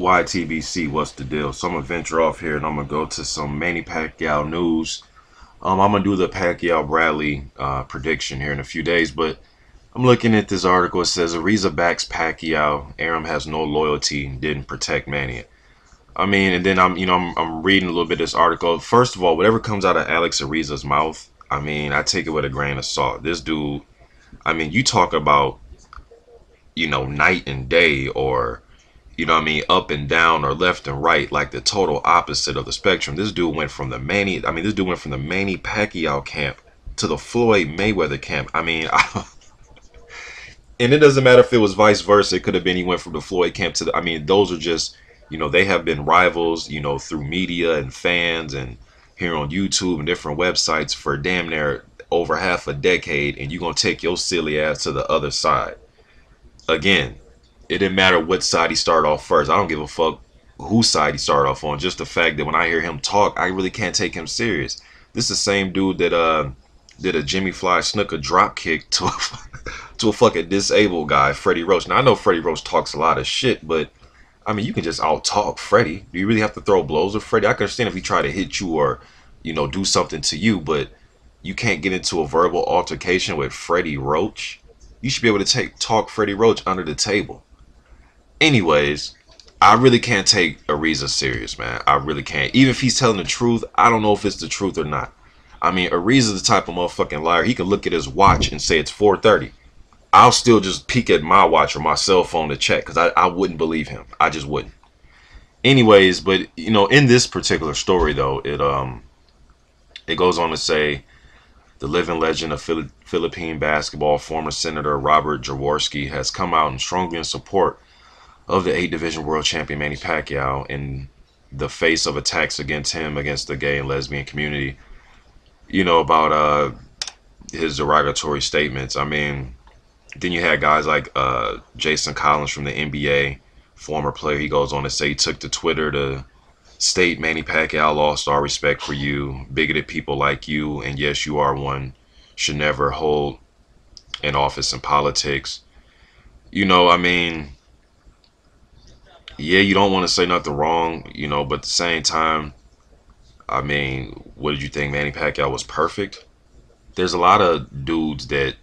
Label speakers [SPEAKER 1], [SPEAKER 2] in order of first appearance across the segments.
[SPEAKER 1] YTBC, what's the deal? So I'm gonna venture off here and I'm gonna go to some Manny Pacquiao news. I'm gonna do the Pacquiao Bradley prediction here in a few days, but I'm looking at this article. It says Ariza backs Pacquiao. Arum has no loyalty, didn't protect Manny. I mean, and then I'm reading a little bit of this article. First of all, whatever comes out of Alex Ariza's mouth, I mean, I take it with a grain of salt. This dude, I mean, you talk about night and day, or up and down or left and right, like the total opposite of the spectrum. This dude went from the Manny Pacquiao camp to the Floyd Mayweather camp. I mean, and it doesn't matter if it was vice versa. It could have been he went from the Floyd camp to I mean, those are just, they have been rivals, through media and fans and here on YouTube and different websites for damn near over half a decade, and you're going to take your silly ass to the other side. Again, it didn't matter what side he started off first. I don't give a fuck whose side he started off on. Just the fact that when I hear him talk, I really can't take him serious. This is the same dude that did a Jimmy Fly Snooker drop kick to to a fucking disabled guy, Freddie Roach. Now I know Freddie Roach talks a lot of shit, but I mean, you can just out talk Freddie. Do you really have to throw blows with Freddie? I can understand if he tried to hit you or do something to you, but you can't get into a verbal altercation with Freddie Roach. You should be able to talk Freddie Roach under the table. Anyways, I really can't take Ariza serious, man. I really can't. Even if he's telling the truth, I don't know if it's the truth or not. I mean, Ariza's the type of motherfucking liar. He can look at his watch and say it's 4:30. I'll still just peek at my watch or my cell phone to check because I wouldn't believe him. I just wouldn't. Anyways, but in this particular story though, it goes on to say the living legend of Philippine basketball, former Senator Robert Jaworski, has come out and strongly in support of the 8-division world champion Manny Pacquiao in the face of attacks against him, against the gay and lesbian community, about his derogatory statements. I mean, then you had guys like Jason Collins from the NBA, former player. He goes on to say he took to Twitter to state Manny Pacquiao lost all respect for you. Bigoted people like you, and yes, you are one, should never hold an office in politics. I mean, yeah, you don't want to say nothing wrong, but at the same time, I mean, what did you think? Manny Pacquiao was perfect? There's a lot of dudes that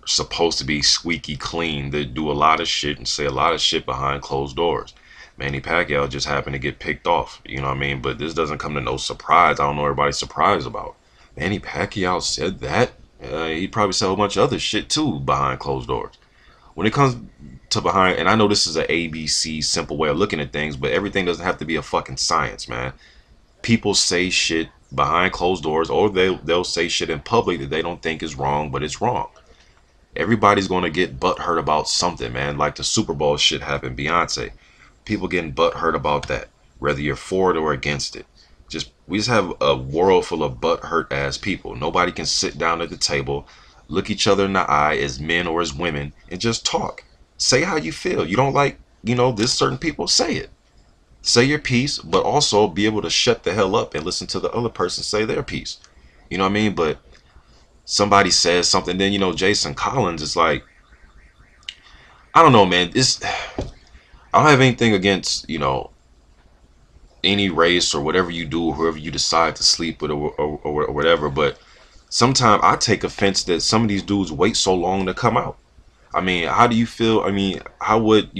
[SPEAKER 1] are supposed to be squeaky clean that do a lot of shit and say a lot of shit behind closed doors. Manny Pacquiao just happened to get picked off, you know what I mean? But this doesn't come to no surprise. I don't know what everybody's surprised about. Manny Pacquiao said that. He probably said a whole bunch of other shit too behind closed doors. When it comes to behind, and I know this is an ABC simple way of looking at things, but everything doesn't have to be a fucking science, man. People say shit behind closed doors, or they'll say shit in public that they don't think is wrong, but it's wrong. Everybody's going to get butthurt about something, man. Like the Super Bowl shit happened, Beyonce. People getting butthurt about that, whether you're for it or against it. We just have a world full of butthurt ass people. Nobody can sit down at the table, look each other in the eye as men or as women, and just talk. Say how you feel. You don't like, this certain people, say it. Say your piece, but also be able to shut the hell up and listen to the other person say their piece. You know what I mean? But somebody says something, then, Jason Collins is like, I don't know, man. I don't have anything against, any race or whatever you do, whoever you decide to sleep with or whatever. But sometimes I take offense that some of these dudes wait so long to come out. I mean, how do you feel? I mean, how would,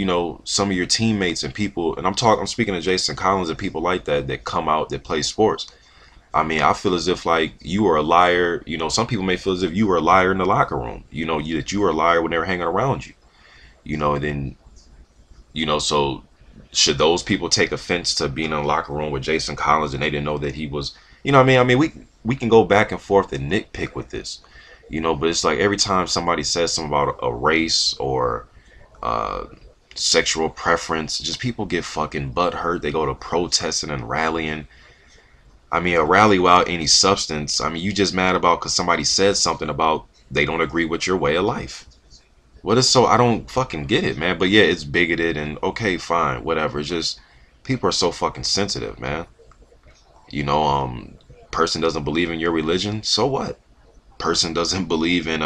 [SPEAKER 1] some of your teammates and people, and I'm speaking of Jason Collins and people like that come out, that play sports. I mean, I feel as if like you are a liar. Some people may feel as if you were a liar in the locker room, that you were a liar when they were hanging around you, and then, so should those people take offense to being in a locker room with Jason Collins and they didn't know that he was, what I mean? I mean, we can go back and forth and nitpick with this, but it's like every time somebody says something about a race or sexual preference, just people get fucking butthurt. They go to protesting and rallying. I mean, a rally without any substance. I mean, you just mad about because somebody said something about they don't agree with your way of life. What is so? I don't fucking get it, man. But yeah, it's bigoted and okay, fine, whatever. It's just people are so fucking sensitive, man. Person doesn't believe in your religion, so what? Person doesn't believe in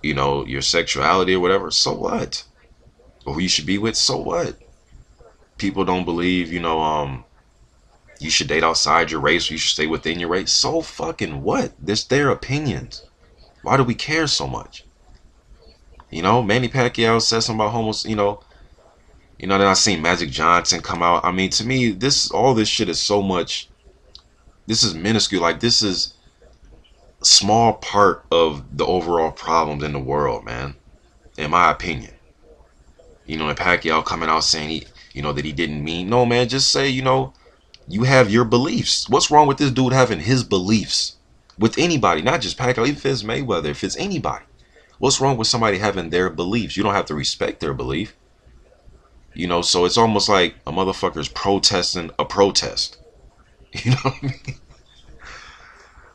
[SPEAKER 1] your sexuality or whatever, so what? Or who you should be with, so what? People don't believe, you should date outside your race, or you should stay within your race. So fucking what? This their opinions. Why do we care so much? Manny Pacquiao said something about then I seen Magic Johnson come out. I mean, to me, all this shit is so much. This is minuscule. Like, this is a small part of the overall problems in the world, man. In my opinion. And Pacquiao coming out saying that he didn't mean. No, man, just say, you have your beliefs. What's wrong with this dude having his beliefs? With anybody, not just Pacquiao, even if it's Mayweather, if it's anybody. What's wrong with somebody having their beliefs? You don't have to respect their belief. So it's almost like a motherfucker's protesting a protest. You know what I mean?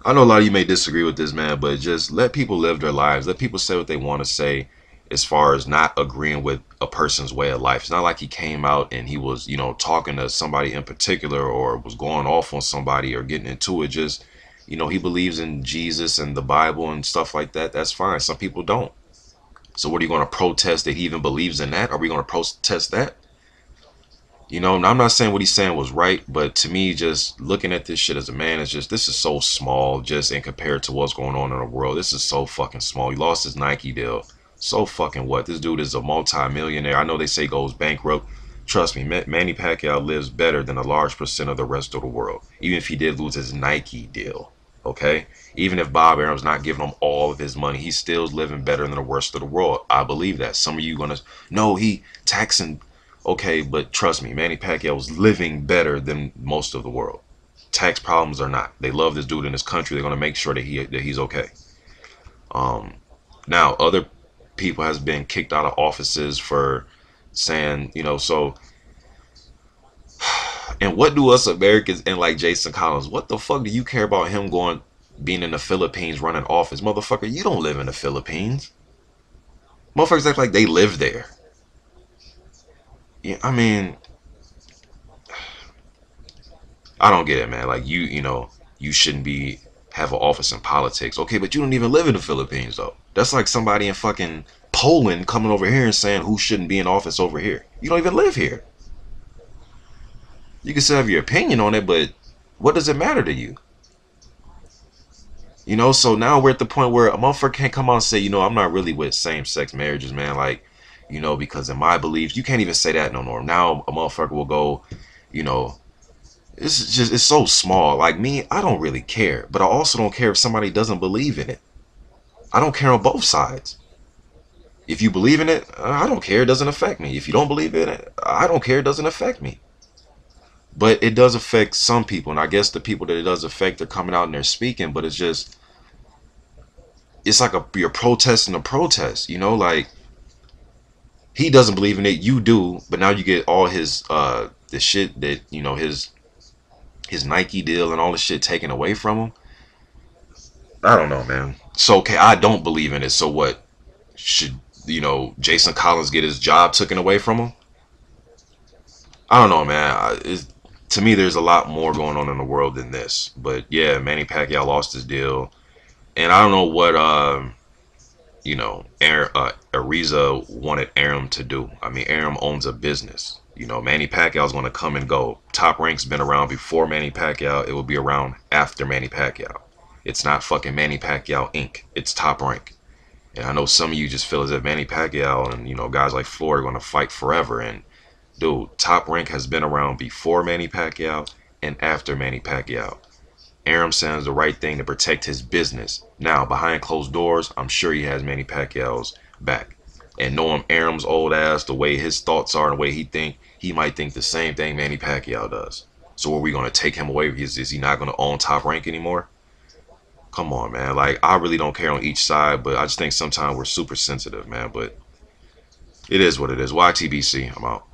[SPEAKER 1] I know a lot of you may disagree with this, man, but just let people live their lives. Let people say what they want to say as far as not agreeing with a person's way of life. It's not like he came out and he was, talking to somebody in particular or was going off on somebody or getting into it. Just, he believes in Jesus and the Bible and stuff like that. That's fine. Some people don't. So what are you going to protest that he even believes in that? Are we going to protest that? I'm not saying what he's saying was right, but to me, just looking at this shit as a man, this is so small just in compared to what's going on in the world. This is so fucking small. He lost his Nike deal. So fucking what? This dude is a multi-millionaire. I know they say goes bankrupt. Trust me, Manny Pacquiao lives better than a large percent of the rest of the world. Even if he did lose his Nike deal, okay? Even if Bob Arum's not giving him all of his money, he's still living better than the rest of the world. I believe that. Some of you gonna, no, he taxing. Okay, but trust me, Manny Pacquiao is living better than most of the world. Tax problems or not, they love this dude in this country. They're gonna make sure that he's okay. Now other people has been kicked out of offices for saying, so. And what do us Americans and like Jason Collins? What the fuck do you care about him being in the Philippines running office, motherfucker? You don't live in the Philippines. Motherfuckers act like they live there. Yeah, I mean, I don't get it, man. Like you shouldn't have an office in politics. Okay, but you don't even live in the Philippines though. That's like somebody in fucking Poland coming over here and saying who shouldn't be in office over here. You don't even live here. You can still have your opinion on it, but what does it matter to you? So now we're at the point where a motherfucker can't come out and say, I'm not really with same-sex marriages, man. Like, because in my beliefs, you can't even say that no more. Now a motherfucker will go, it's so small. Like me, I don't really care, but I also don't care if somebody doesn't believe in it. I don't care on both sides. If you believe in it, I don't care. It doesn't affect me. If you don't believe in it, I don't care. It doesn't affect me. But it does affect some people, and I guess the people that it does affect are coming out and they're speaking. But it's like you're protesting a protest, like he doesn't believe in it, you do, but now you get all his the shit that his Nike deal and all the shit taken away from him. I don't know, man. So okay, I don't believe in it. So what? Should Jason Collins get his job taken away from him? I don't know, man. To me, there's a lot more going on in the world than this. But yeah, Manny Pacquiao lost his deal, and I don't know what Ariza wanted Arum to do. I mean, Arum owns a business. Manny Pacquiao's going to come and go. Top Rank's been around before Manny Pacquiao. It will be around after Manny Pacquiao. It's not fucking Manny Pacquiao Inc. It's Top Rank. And I know some of you just feel as if Manny Pacquiao and guys like Floyd are going to fight forever. And dude, Top Rank has been around before Manny Pacquiao and after Manny Pacquiao. Arum says the right thing to protect his business. Now, behind closed doors, I'm sure he has Manny Pacquiao's back. And knowing Arum's old ass, the way his thoughts are and the way he might think the same thing Manny Pacquiao does. So are we going to take him away? Is he not going to own Top Rank anymore? Come on, man. Like, I really don't care on each side, but I just think sometimes we're super sensitive, man. But it is what it is. YTBC, I'm out.